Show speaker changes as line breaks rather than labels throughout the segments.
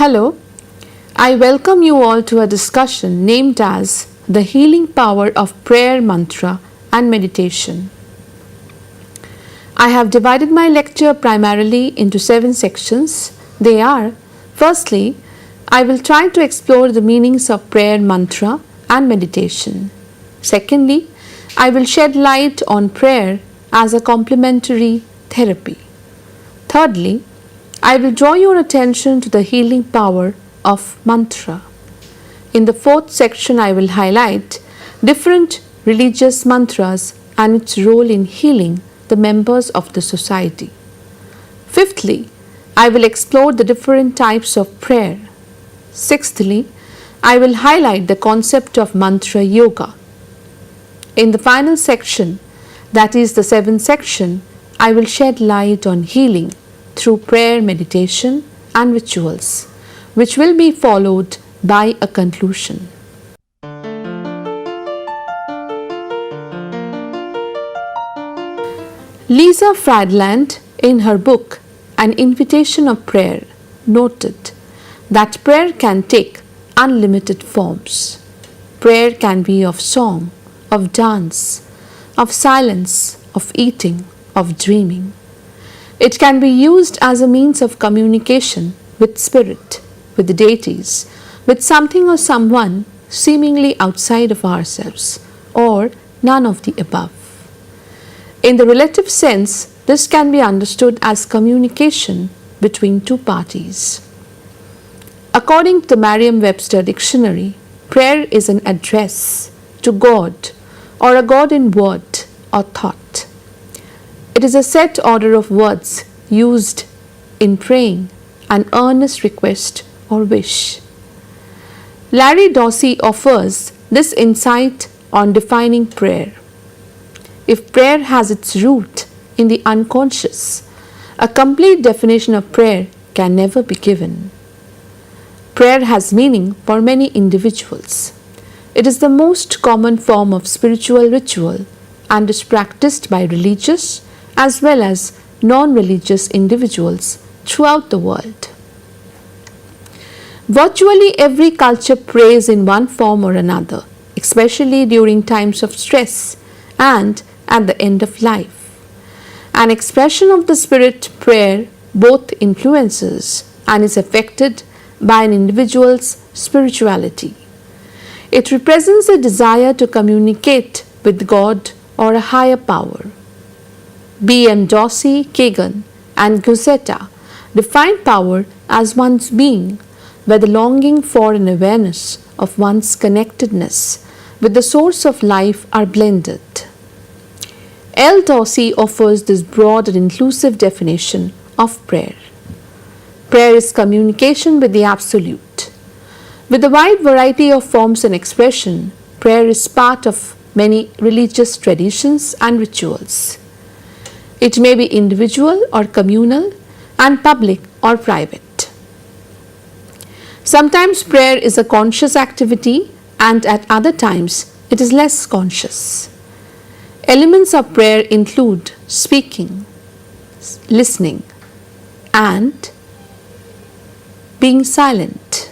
Hello, I welcome you all to a discussion named as The Healing Power of Prayer Mantra and Meditation. I have divided my lecture primarily into 7 sections. They are: firstly, I will try to explore the meanings of prayer mantra and meditation. Secondly, I will shed light on prayer as a complementary therapy. Thirdly, I will draw your attention to the healing power of mantra. In the 4th section, I will highlight different religious mantras and its role in healing the members of the society. Fifthly, I will explore the different types of prayer. Sixthly, I will highlight the concept of mantra yoga. In the final section, that is the 7th section, I will shed light on healing through prayer, meditation and rituals, which will be followed by a conclusion. Lisa Friedland, in her book An Invitation of Prayer, noted that prayer can take unlimited forms. Prayer can be of song, of dance, of silence, of eating, of dreaming. It can be used as a means of communication with spirit, with the deities, with something or someone seemingly outside of ourselves, or none of the above. In the relative sense, this can be understood as communication between two parties. According to the Merriam-Webster dictionary, prayer is an address to God or a God in word or thought. It is a set order of words used in praying an earnest request or wish. Larry Dossey offers this insight on defining prayer. If prayer has its root in the unconscious, a complete definition of prayer can never be given. Prayer has meaning for many individuals. It is the most common form of spiritual ritual and is practiced by religious as well as non-religious individuals throughout the world. Virtually every culture prays in one form or another, especially during times of stress and at the end of life. An expression of the spirit prayer both influences and is affected by an individual's spirituality. It represents a desire to communicate with God or a higher power. B.M. Dossey, Kagan, and Guzzetta define power as one's being, where the longing for an awareness of one's connectedness with the source of life are blended. L. Dossey offers this broad and inclusive definition of prayer. Prayer is communication with the Absolute. With a wide variety of forms and expression, prayer is part of many religious traditions and rituals. It may be individual or communal and public or private. Sometimes prayer is a conscious activity and at other times it is less conscious. Elements of prayer include speaking, listening, and being silent.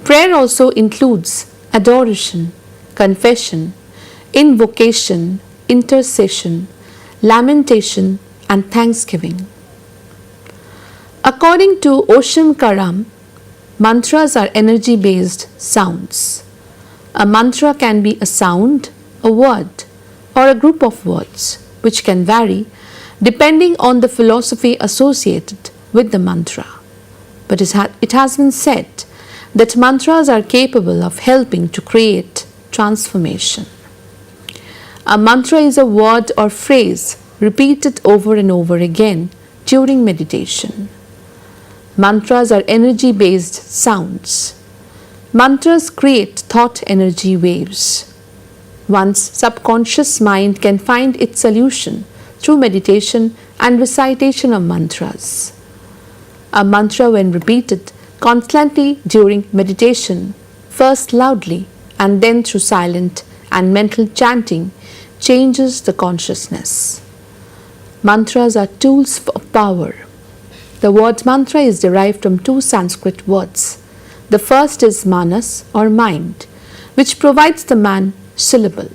Prayer also includes adoration, confession, invocation, intercession, lamentation, and thanksgiving. According to Osham Karam, mantras are energy-based sounds. A mantra can be a sound, a word, or a group of words, which can vary depending on the philosophy associated with the mantra. But it has been said that mantras are capable of helping to create transformation. A mantra is a word or phrase repeated over and over again during meditation. Mantras are energy-based sounds. Mantras create thought energy waves. One's subconscious mind can find its solution through meditation and recitation of mantras. A mantra, when repeated constantly during meditation, first loudly and then through silent and mental chanting, changes the consciousness. Mantras are tools of power. The word mantra is derived from two Sanskrit words. The first is manas or mind, which provides the man syllable.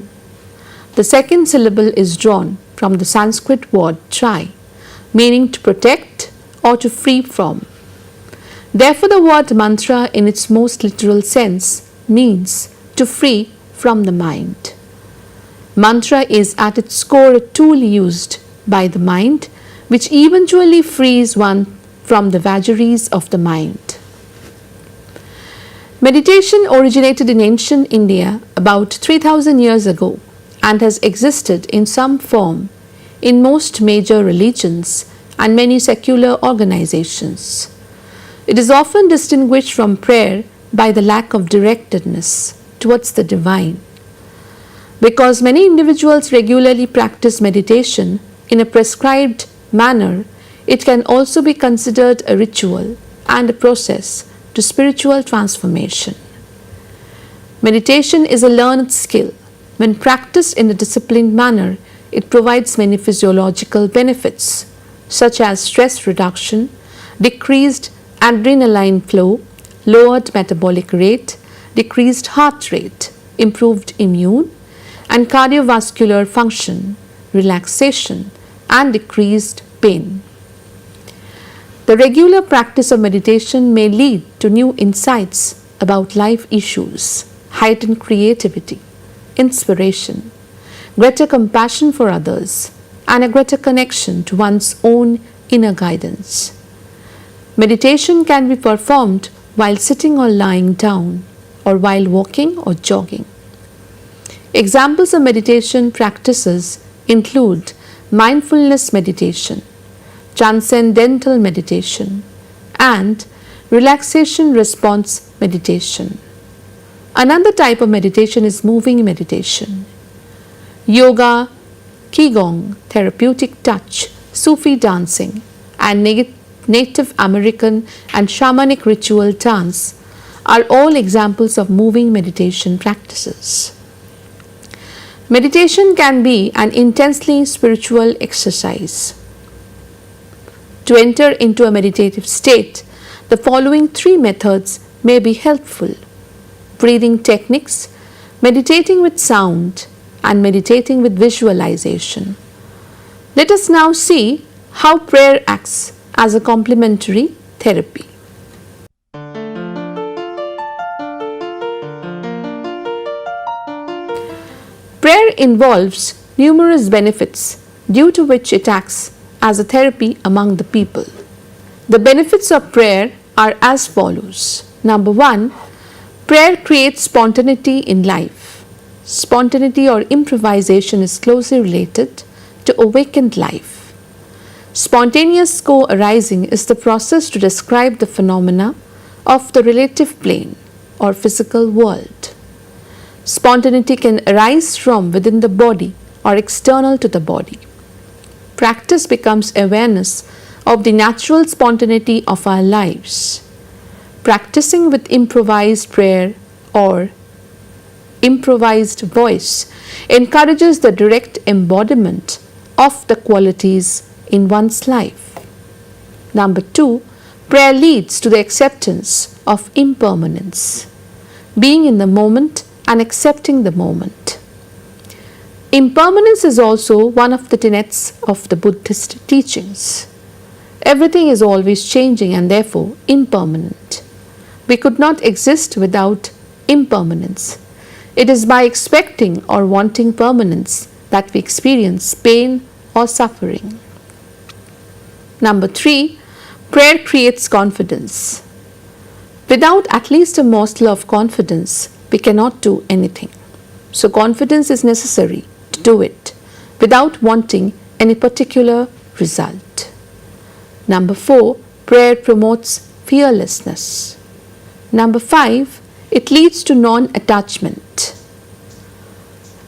The second syllable is drawn from the Sanskrit word try, meaning to protect or to free from. Therefore, the word mantra in its most literal sense means to free from the mind. Mantra is at its core a tool used by the mind, which eventually frees one from the vagaries of the mind. Meditation originated in ancient India about 3000 years ago and has existed in some form in most major religions and many secular organizations. It is often distinguished from prayer by the lack of directedness towards the divine. Because many individuals regularly practice meditation in a prescribed manner, it can also be considered a ritual and a process to spiritual transformation. Meditation is a learned skill. When practiced in a disciplined manner, it provides many physiological benefits such as stress reduction, decreased adrenaline flow, lowered metabolic rate, decreased heart rate, improved immune and cardiovascular function, relaxation, and decreased pain. The regular practice of meditation may lead to new insights about life issues, heightened creativity, inspiration, greater compassion for others, and a greater connection to one's own inner guidance. Meditation can be performed while sitting or lying down, or while walking or jogging. Examples of meditation practices include mindfulness meditation, transcendental meditation, and relaxation response meditation. Another type of meditation is moving meditation. Yoga, Qigong, therapeutic touch, Sufi dancing, and Native American and shamanic ritual dance are all examples of moving meditation practices. Meditation can be an intensely spiritual exercise. To enter into a meditative state, the following three methods may be helpful: breathing techniques, meditating with sound, and meditating with visualization. Let us now see how prayer acts as a complementary therapy. Prayer involves numerous benefits due to which it acts as a therapy among the people. The benefits of prayer are as follows. Number 1, prayer creates spontaneity in life. Spontaneity or improvisation is closely related to awakened life. Spontaneous co-arising is the process to describe the phenomena of the relative plane or physical world. Spontaneity can arise from within the body or external to the body. Practice becomes awareness of the natural spontaneity of our lives. Practicing with improvised prayer or improvised voice encourages the direct embodiment of the qualities in one's life. Number 2, prayer leads to the acceptance of impermanence, being in the moment and accepting the moment. Impermanence is also one of the tenets of the Buddhist teachings. Everything is always changing and therefore impermanent. We could not exist without impermanence. It is by expecting or wanting permanence that we experience pain or suffering. Number 3, prayer creates confidence. Without at least a morsel of confidence, we cannot do anything. So confidence is necessary to do it without wanting any particular result. Number 4, prayer promotes fearlessness. Number 5, it leads to non-attachment.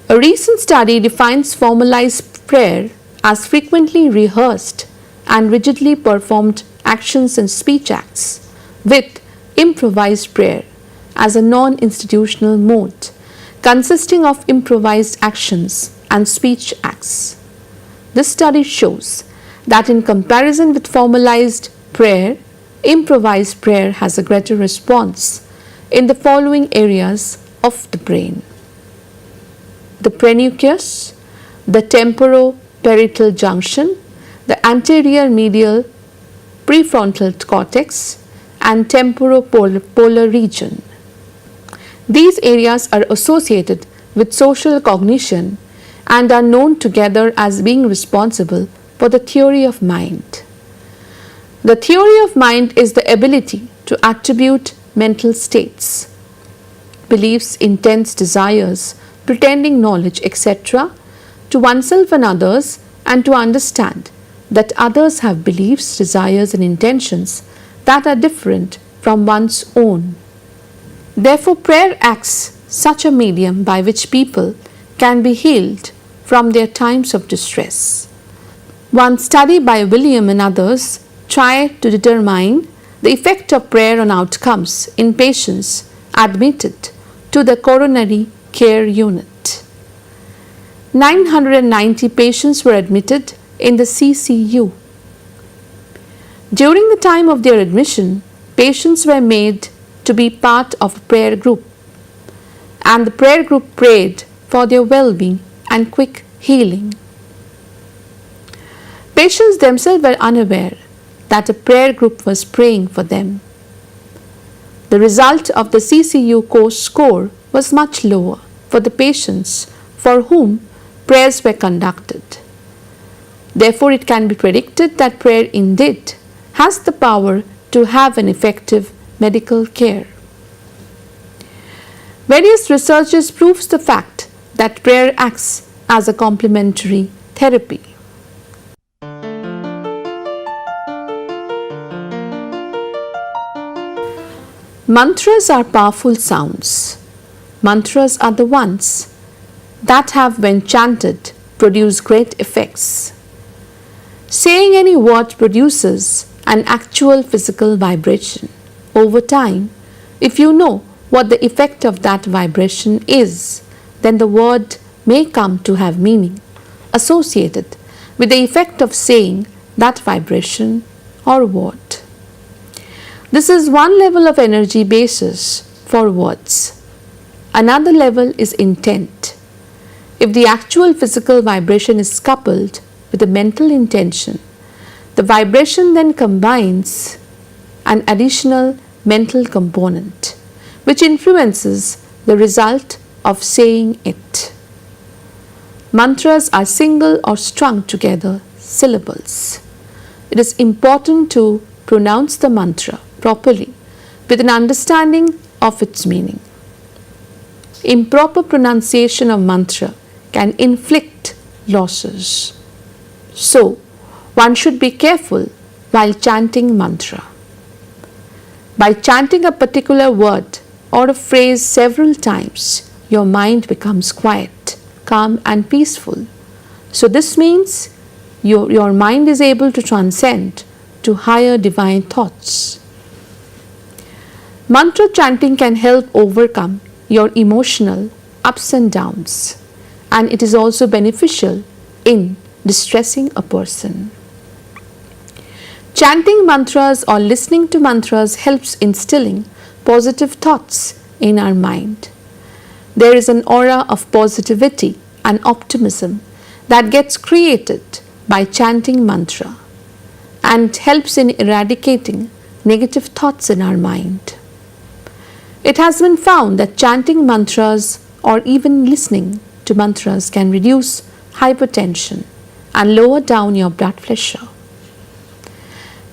A recent study defines formalized prayer as frequently rehearsed and rigidly performed actions and speech acts, with improvised prayer as a non-institutional mode consisting of improvised actions and speech acts. This study shows that in comparison with formalized prayer, improvised prayer has a greater response in the following areas of the brain: the prenucleus, the temporoparietal junction, the anterior medial prefrontal cortex, and temporopolar region. These areas are associated with social cognition and are known together as being responsible for the theory of mind. The theory of mind is the ability to attribute mental states, beliefs, intents, desires, pretending knowledge, etc., to oneself and others, and to understand that others have beliefs, desires, and intentions that are different from one's own. Therefore, prayer acts such a medium by which people can be healed from their times of distress. One study by William and others tried to determine the effect of prayer on outcomes in patients admitted to the coronary care unit. 990 patients were admitted in the CCU. During the time of their admission, patients were made to be part of a prayer group, and the prayer group prayed for their well-being and quick healing. Patients themselves were unaware that a prayer group was praying for them. The result of the CCU course score was much lower for the patients for whom prayers were conducted. Therefore, it can be predicted that prayer indeed has the power to have an effective medical care. Various researches proves the fact that prayer acts as a complementary therapy. Mantras are powerful sounds. Mantras are the ones that have, when chanted, produce great effects. Saying any word produces an actual physical vibration. Over time, if you know what the effect of that vibration is, then the word may come to have meaning associated with the effect of saying that vibration or word. This is one level of energy basis for words. Another level is intent. If the actual physical vibration is coupled with a mental intention, the vibration then combines an additional mental component, which influences the result of saying it. Mantras are single or strung together syllables. It is important to pronounce the mantra properly with an understanding of its meaning. Improper pronunciation of mantra can inflict losses. So, one should be careful while chanting mantra. By chanting a particular word or a phrase several times, your mind becomes quiet, calm and peaceful. So this means your mind is able to transcend to higher divine thoughts. Mantra chanting can help overcome your emotional ups and downs, and it is also beneficial in distressing a person. Chanting mantras or listening to mantras helps instilling positive thoughts in our mind. There is an aura of positivity and optimism that gets created by chanting mantra and helps in eradicating negative thoughts in our mind. It has been found that chanting mantras or even listening to mantras can reduce hypertension and lower down your blood pressure.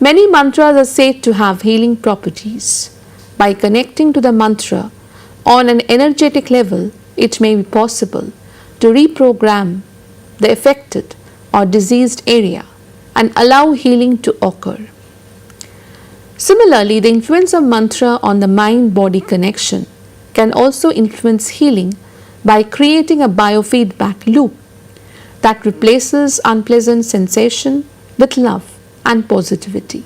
Many mantras are said to have healing properties. By connecting to the mantra on an energetic level, it may be possible to reprogram the affected or diseased area and allow healing to occur. Similarly, the influence of mantra on the mind-body connection can also influence healing by creating a biofeedback loop that replaces unpleasant sensation with love and positivity.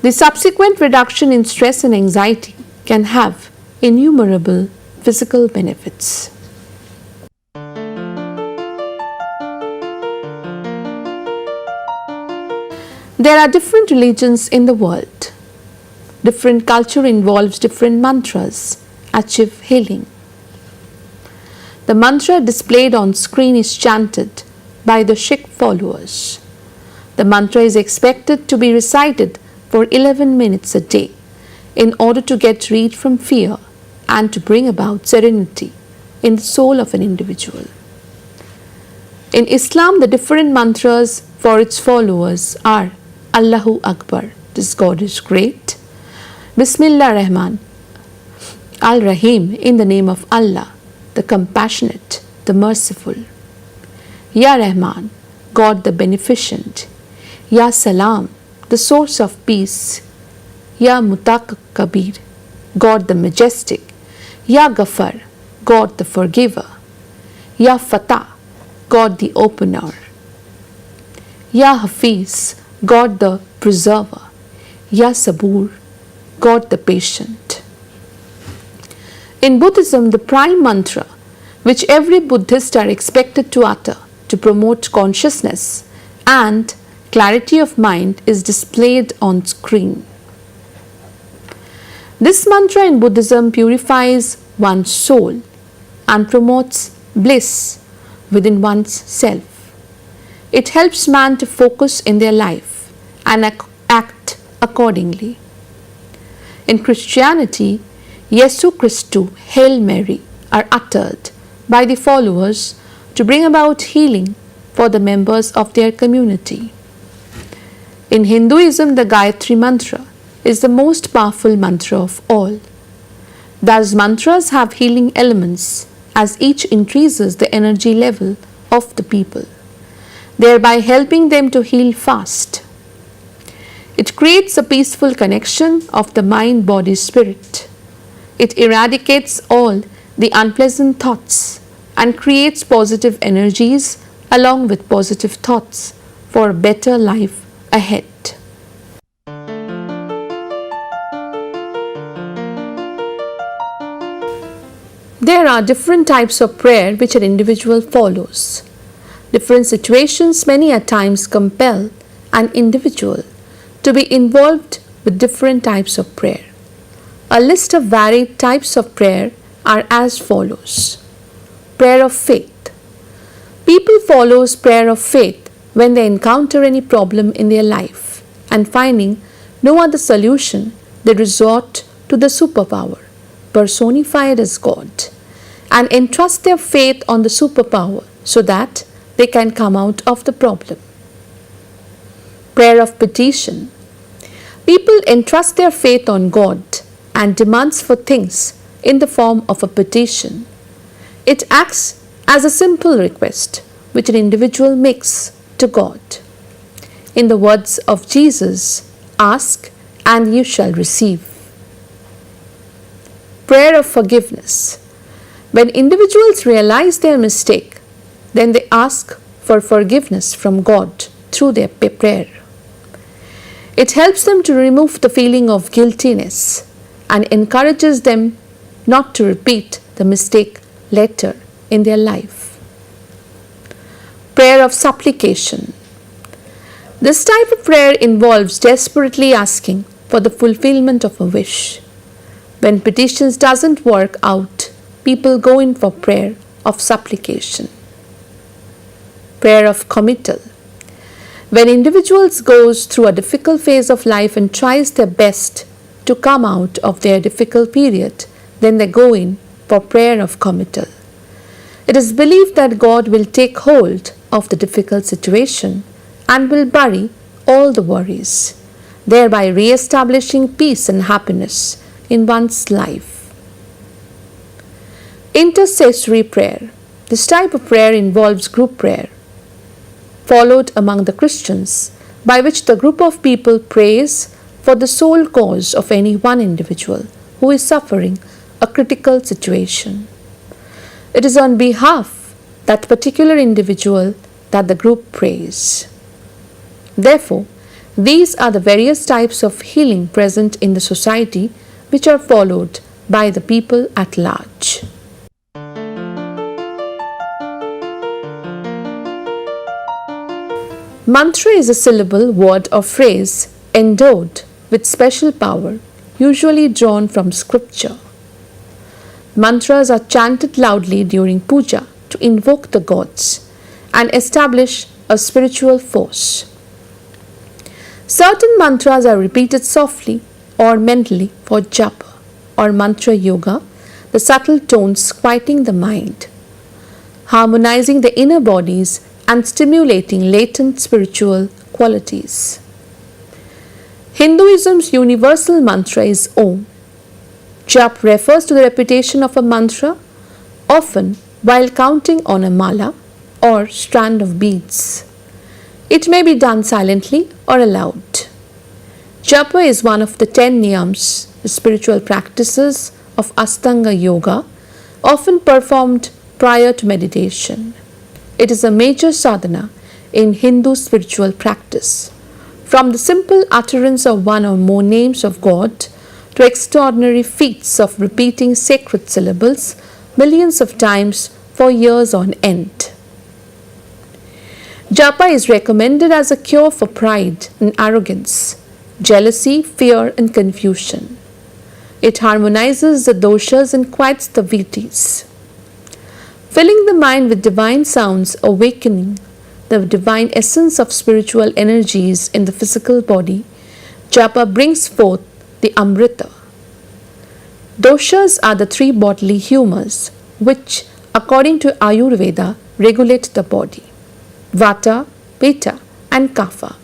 The subsequent reduction in stress and anxiety can have innumerable physical benefits. There are different religions in the world. Different culture involves different mantras achieve healing. The mantra displayed on screen is chanted by the Sikh followers. The mantra is expected to be recited for 11 minutes a day in order to get rid from fear and to bring about serenity in the soul of an individual. In Islam, the different mantras for its followers are Allahu Akbar, this God is great, Bismillah Rahman Al-Rahim, in the name of Allah, the compassionate, the merciful, Ya Rahman, God the beneficent, Ya Salam, the source of peace, Ya Mutaq Kabir, God the majestic, Ya Ghafar, God the forgiver, Ya Fatah, God the opener, Ya Hafiz, God the preserver, Ya Sabur, God the patient. In Buddhism, the prime mantra, which every Buddhist are expected to utter to promote consciousness and clarity of mind, is displayed on screen. This mantra in Buddhism purifies one's soul and promotes bliss within one's self. It helps man to focus in their life and act accordingly. In Christianity, Yesu Christu, Hail Mary are uttered by the followers to bring about healing for the members of their community. In Hinduism, the Gayatri mantra is the most powerful mantra of all. Thus, mantras have healing elements as each increases the energy level of the people, thereby helping them to heal fast. It creates a peaceful connection of the mind, body, spirit. It eradicates all the unpleasant thoughts and creates positive energies along with positive thoughts for a better life ahead. There are different types of prayer which an individual follows. Different situations many a times compel an individual to be involved with different types of prayer. A list of varied types of prayer are as follows. Prayer of faith. People follow prayer of faith when they encounter any problem in their life and finding no other solution, they resort to the superpower, personified as God, and entrust their faith on the superpower so that they can come out of the problem. Prayer of petition. People entrust their faith on God and demands for things in the form of a petition. It acts as a simple request which an individual makes to God. In the words of Jesus, ask and you shall receive. Prayer of forgiveness. When individuals realize their mistake, then they ask for forgiveness from God through their prayer. It helps them to remove the feeling of guiltiness and encourages them not to repeat the mistake later in their life. Prayer of supplication. This type of prayer involves desperately asking for the fulfillment of a wish. When petitions doesn't work out, people go in for prayer of supplication. Prayer of committal. When individuals goes through a difficult phase of life and tries their best to come out of their difficult period, then they go in for prayer of committal. It is believed that God will take hold of the difficult situation and will bury all the worries, thereby re-establishing peace and happiness in one's life. Intercessory prayer. This type of prayer involves group prayer, followed among the Christians, by which the group of people prays for the sole cause of any one individual who is suffering a critical situation. It is on behalf of that particular individual that the group prays. Therefore, these are the various types of healing present in the society which are followed by the people at large. Mantra is a syllable, word, or phrase endowed with special power, usually drawn from scripture. Mantras are chanted loudly during puja to invoke the gods and establish a spiritual force. Certain mantras are repeated softly or mentally for japa or mantra yoga, the subtle tones quieting the mind, harmonizing the inner bodies and stimulating latent spiritual qualities. Hinduism's universal mantra is Om. Jap refers to the repetition of a mantra, often while counting on a mala or strand of beads. It may be done silently or aloud. Japa is one of the 10 niyams, the spiritual practices of Astanga Yoga, often performed prior to meditation. It is a major sadhana in Hindu spiritual practice, from the simple utterance of one or more names of God to extraordinary feats of repeating sacred syllables millions of times for years on end. Japa is recommended as a cure for pride and arrogance, jealousy, fear, and confusion. It harmonizes the doshas and quiets the vittis, filling the mind with divine sounds, awakening the divine essence of spiritual energies in the physical body. Japa brings forth the Amrita. Doshas are the 3 bodily humors which, according to Ayurveda, regulate the body: Vata, Pitta, and Kapha.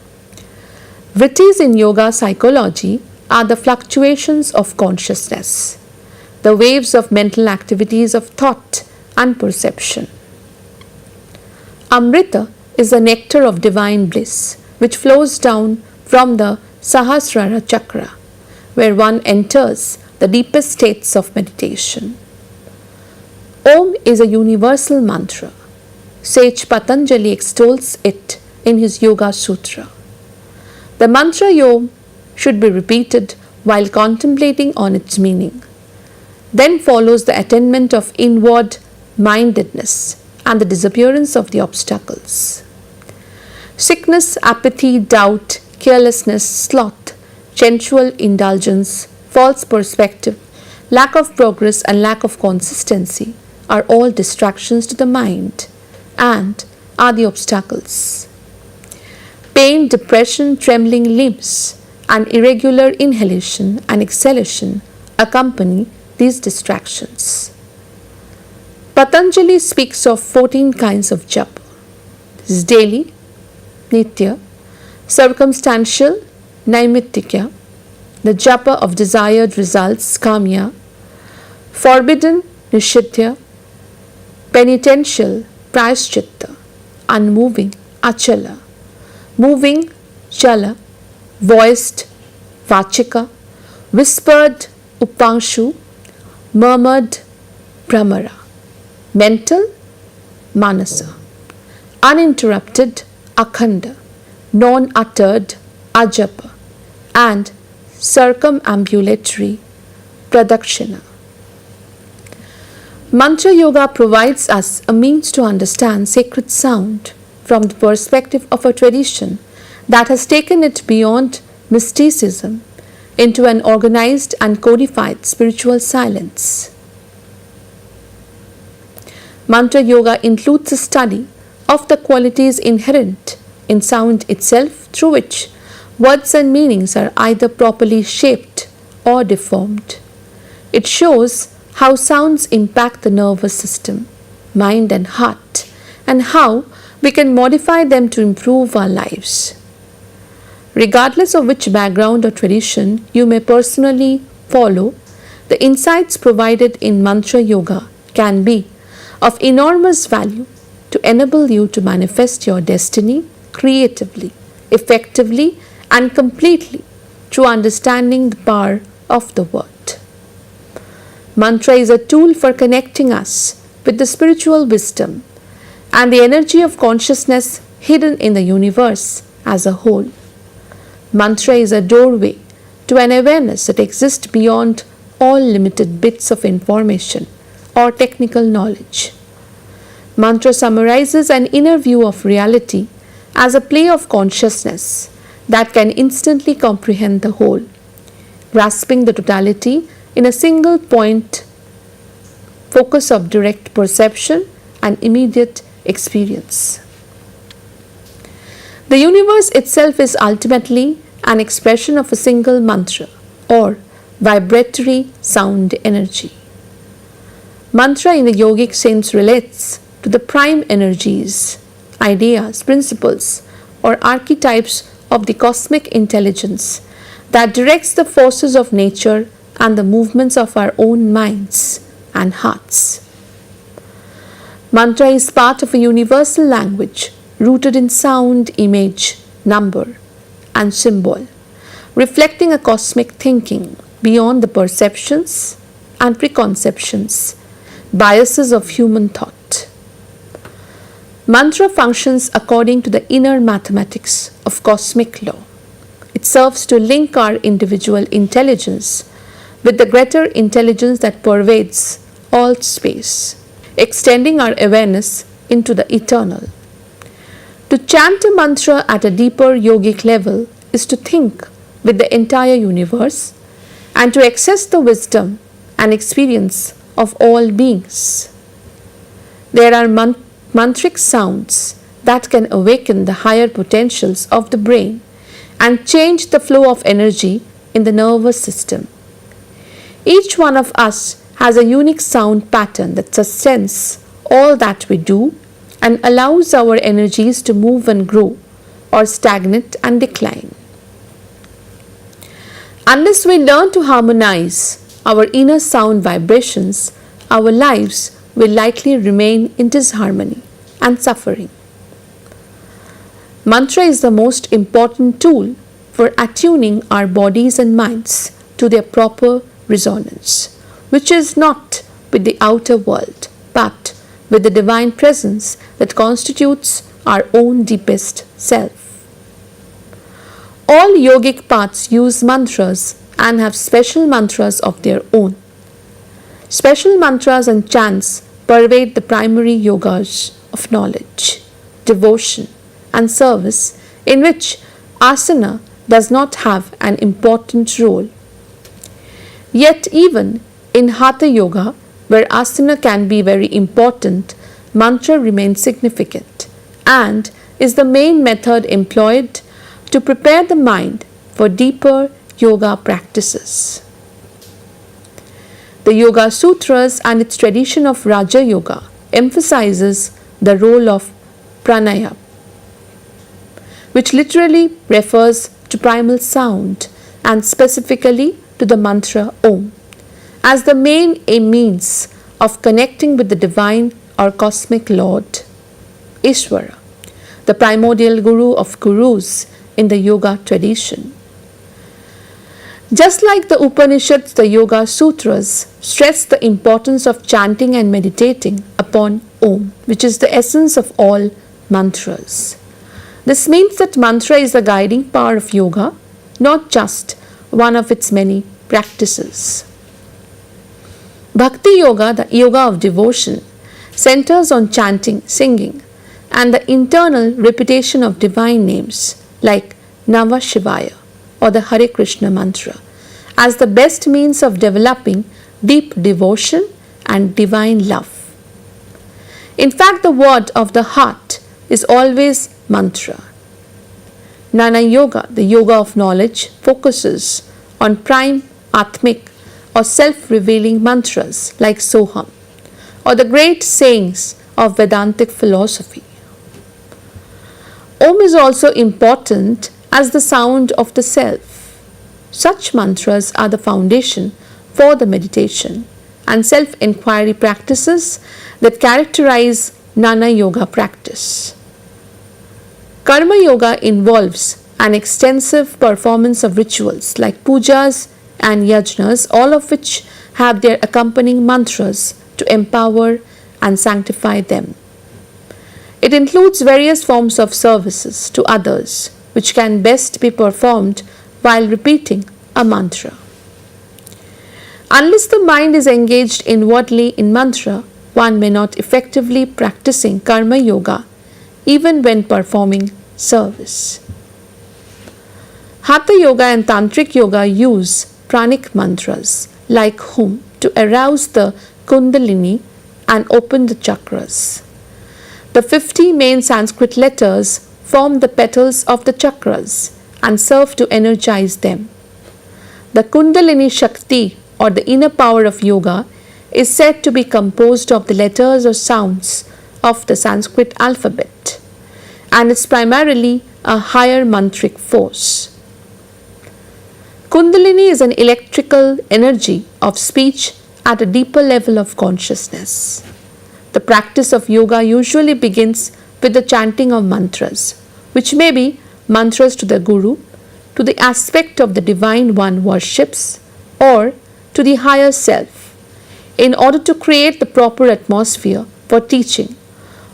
Vrittis in yoga psychology are the fluctuations of consciousness, the waves of mental activities of thought and perception. Amrita is the nectar of divine bliss which flows down from the Sahasrara chakra, where one enters the deepest states of meditation. Om is a universal mantra. Sage Patanjali extols it in his Yoga Sutra. The mantra Om should be repeated while contemplating on its meaning. Then follows the attainment of inward mindedness and the disappearance of the obstacles. Sickness, apathy, doubt, carelessness, sloth, sensual indulgence, false perspective, lack of progress, and lack of consistency are all distractions to the mind and are the obstacles. Pain, depression, trembling limbs, and irregular inhalation and exhalation accompany these distractions. Patanjali speaks of 14 kinds of japa. This is daily, nitya, circumstantial, naimittika, the japa of desired results, kamya, forbidden, nishidhya, penitential, prayaschitta, unmoving, achala, moving, chala, voiced, vachika, whispered, upangshu, murmured, brahmara, mental, manasa, uninterrupted, akhanda, non-uttered, ajapa, and circumambulatory, pradakshina. Mantra yoga provides us a means to understand sacred sound from the perspective of a tradition that has taken it beyond mysticism into an organized and codified spiritual silence. Mantra yoga includes a study of the qualities inherent in sound itself, through which words and meanings are either properly shaped or deformed. It shows how sounds impact the nervous system, mind, and heart, and how we can modify them to improve our lives. Regardless of which background or tradition you may personally follow, the insights provided in mantra yoga can be of enormous value to enable you to manifest your destiny creatively, effectively, and completely through understanding the power of the word. Mantra is a tool for connecting us with the spiritual wisdom and the energy of consciousness hidden in the universe as a whole. Mantra is a doorway to an awareness that exists beyond all limited bits of information or technical knowledge. Mantra summarizes an inner view of reality as a play of consciousness that can instantly comprehend the whole, grasping the totality in a single point focus of direct perception and immediate experience. The universe itself is ultimately an expression of a single mantra or vibratory sound energy. Mantra in the yogic sense relates to the prime energies, ideas, principles, or archetypes of the cosmic intelligence that directs the forces of nature and the movements of our own minds and hearts. Mantra is part of a universal language rooted in sound, image, number, and symbol, reflecting a cosmic thinking beyond the perceptions and preconceptions, biases of human thought. Mantra functions according to the inner mathematics of cosmic law. It serves to link our individual intelligence with the greater intelligence that pervades all space, extending our awareness into the eternal. To chant a mantra at a deeper yogic level is to think with the entire universe and to access the wisdom and experience of all beings. There are mantric sounds that can awaken the higher potentials of the brain and change the flow of energy in the nervous system. Each one of us has a unique sound pattern that sustains all that we do and allows our energies to move and grow or stagnate and decline. Unless we learn to harmonize our inner sound vibrations, our lives will likely remain in disharmony and suffering. Mantra is the most important tool for attuning our bodies and minds to their proper resonance, which is not with the outer world, but with the divine presence that constitutes our own deepest self. All yogic paths use mantras and have special mantras of their own. Special mantras and chants pervade the primary yogas of knowledge, devotion, and service, in which asana does not have an important role. Yet even in Hatha Yoga, where asana can be very important, mantra remains significant and is the main method employed to prepare the mind for deeper yoga practices. The Yoga Sutras and its tradition of Raja Yoga emphasizes the role of pranaya, which literally refers to primal sound and specifically to the mantra Om, as the main means of connecting with the divine or cosmic Lord, Ishvara, the primordial guru of gurus in the yoga tradition. Just like the Upanishads, the Yoga Sutras stress the importance of chanting and meditating upon Om, which is the essence of all mantras. This means that mantra is the guiding power of yoga, not just one of its many practices. Bhakti Yoga, the yoga of devotion, centers on chanting, singing, and the internal repetition of divine names like Namah Shivaya or the Hare Krishna mantra as the best means of developing deep devotion and divine love. In fact, the word of the heart is always mantra. Jnana Yoga, the yoga of knowledge, focuses on prime atmic or self-revealing mantras like Soham or the great sayings of Vedantic philosophy. Om is also important as the sound of the self. Such mantras are the foundation for the meditation and self-inquiry practices that characterize Jnana Yoga practice. Karma Yoga involves an extensive performance of rituals like pujas and yajnas, all of which have their accompanying mantras to empower and sanctify them. It includes various forms of services to others, which can best be performed while repeating a mantra. Unless the mind is engaged inwardly in mantra, one may not effectively practicing karma yoga even when performing service. Hatha Yoga and Tantric Yoga use pranic mantras like Hum to arouse the Kundalini and open the chakras. The 50 main Sanskrit letters form the petals of the chakras and serve to energize them. The Kundalini Shakti, or the inner power of yoga, is said to be composed of the letters or sounds of the Sanskrit alphabet, and is primarily a higher mantric force. Kundalini is an electrical energy of speech at a deeper level of consciousness. The practice of yoga usually begins with the chanting of mantras, which may be mantras to the Guru, to the aspect of the Divine One worships, or to the higher self, in order to create the proper atmosphere for teaching,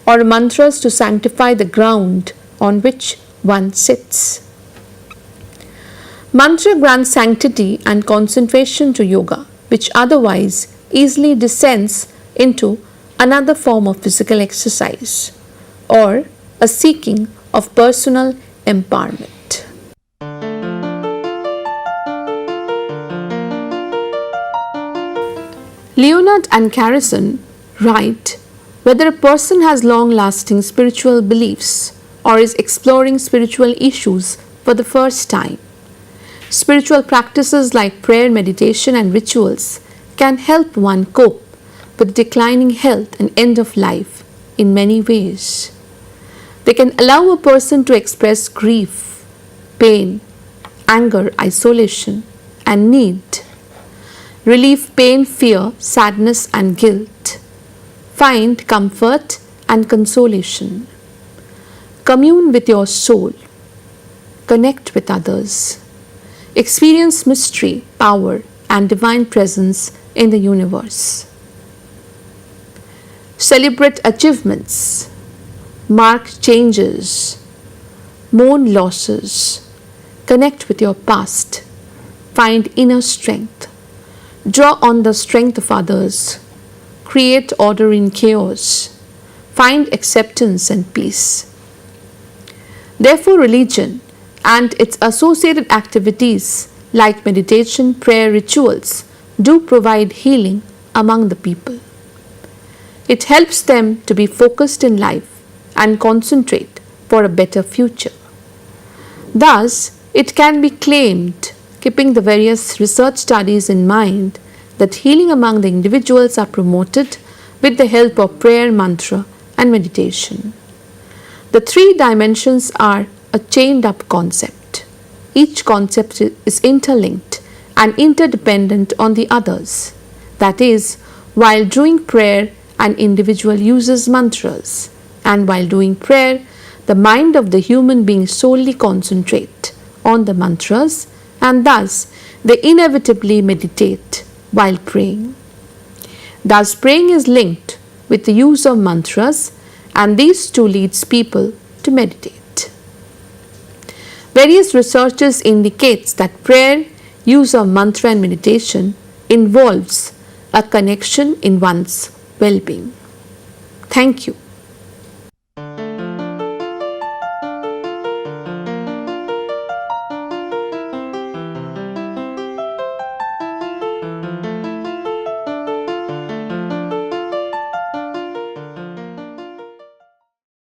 or mantras to sanctify the ground on which one sits. Mantra grants sanctity and concentration to yoga, which otherwise easily descends into another form of physical exercise, or a seeking of personal empowerment. Leonard and Carrison write, whether a person has long-lasting spiritual beliefs or is exploring spiritual issues for the first time, spiritual practices like prayer, meditation, and rituals can help one cope with declining health and end of life in many ways. They can allow a person to express grief, pain, anger, isolation, and need, relieve pain, fear, sadness, and guilt, find comfort and consolation, commune with your soul, connect with others, experience mystery, power, and divine presence in the universe. Celebrate achievements, mark changes, mourn losses, connect with your past, find inner strength, draw on the strength of others, create order in chaos, find acceptance and peace. Therefore, religion and its associated activities like meditation, prayer, rituals do provide healing among the people. It helps them to be focused in life and concentrate for a better future. Thus, it can be claimed, keeping the various research studies in mind, that healing among the individuals are promoted with the help of prayer, mantra, and meditation. The three dimensions are a chained up concept. Each concept is interlinked and interdependent on the others. That is, while doing prayer, an individual uses mantras, and while doing prayer, the mind of the human being solely concentrates on the mantras, and thus they inevitably meditate while praying. Thus, praying is linked with the use of mantras, and these two leads people to meditate. Various researches indicates that prayer, use of mantra and meditation involves a connection in one's well-being. Thank you.